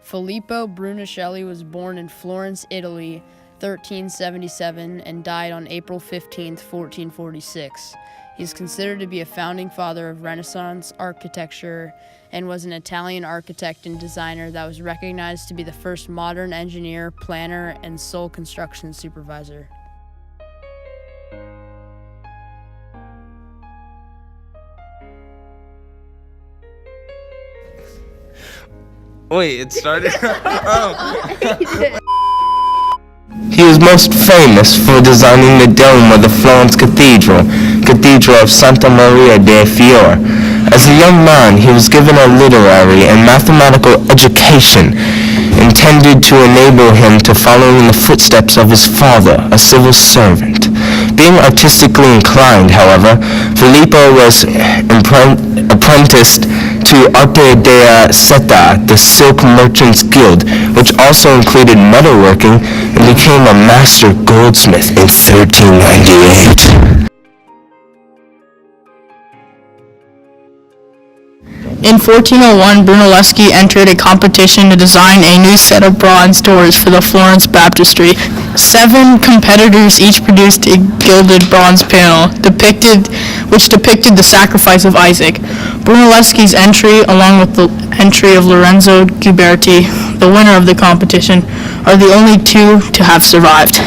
Filippo Brunelleschi was born in Florence, Italy, 1377, and died on April 15, 1446. He is considered to be a founding father of Renaissance architecture and was an Italian architect and designer that was recognized to be the first modern engineer, planner, and sole construction supervisor. Wait, it started? He was most famous for designing the dome of the Florence Cathedral of Santa Maria del Fiore. As a young man, he was given a literary and mathematical education intended to enable him to follow in the footsteps of his father, a civil servant. Being artistically inclined, however, Filippo was apprenticed to Arte della Seta, the Silk Merchants Guild, which also included metalworking, and became a master goldsmith in 1398. In 1401, Brunelleschi entered a competition to design a new set of bronze doors for the Florence Baptistry. 7 competitors each produced a gilded bronze panel which depicted the sacrifice of Isaac. Brunelleschi's entry, along with the entry of Lorenzo Ghiberti, the winner of the competition, are the only 2 to have survived.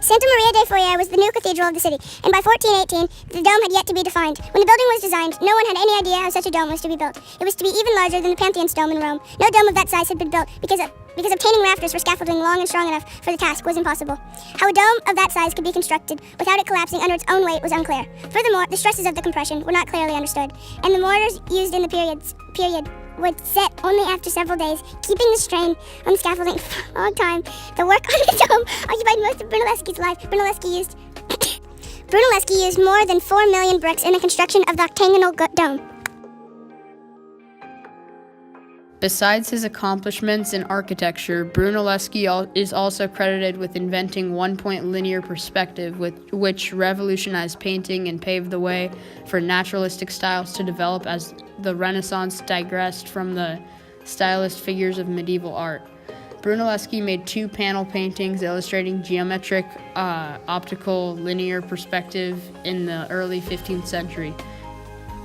Santa Maria del Fiore was the new cathedral of the city, and by 1418, the dome had yet to be defined. When the building was designed, no one had any idea how such a dome was to be built. It was to be even larger than the Pantheon's dome in Rome. No dome of that size had been built because obtaining rafters for scaffolding long and strong enough for the task was impossible. How a dome of that size could be constructed without it collapsing under its own weight was unclear. Furthermore, the stresses of the compression were not clearly understood, and the mortars used in the period would set only after several days, keeping the strain on the scaffolding for a long time. The work on the dome occupied most of Brunelleschi's life. Brunelleschi used more than 4 million bricks in the construction of the octagonal dome. Besides his accomplishments in architecture, Brunelleschi is also credited with inventing one-point linear perspective, which revolutionized painting and paved the way for naturalistic styles to develop as the Renaissance digressed from the stylist figures of medieval art. Brunelleschi made 2 panel paintings illustrating geometric optical linear perspective in the early 15th century.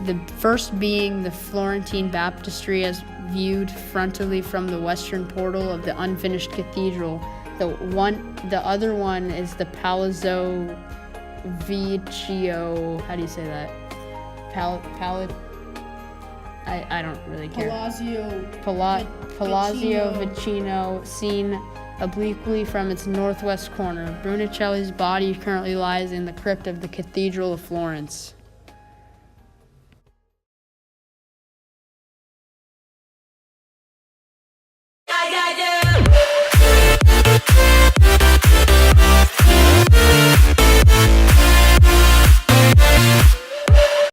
The first being the Florentine Baptistry as viewed frontally from the western portal of the unfinished cathedral. The other one is the Palazzo Vecchio. How do you say that? I don't really care. Palazzo Vecchio, seen obliquely from its northwest corner. Brunelleschi's body currently lies in the crypt of the Cathedral of Florence.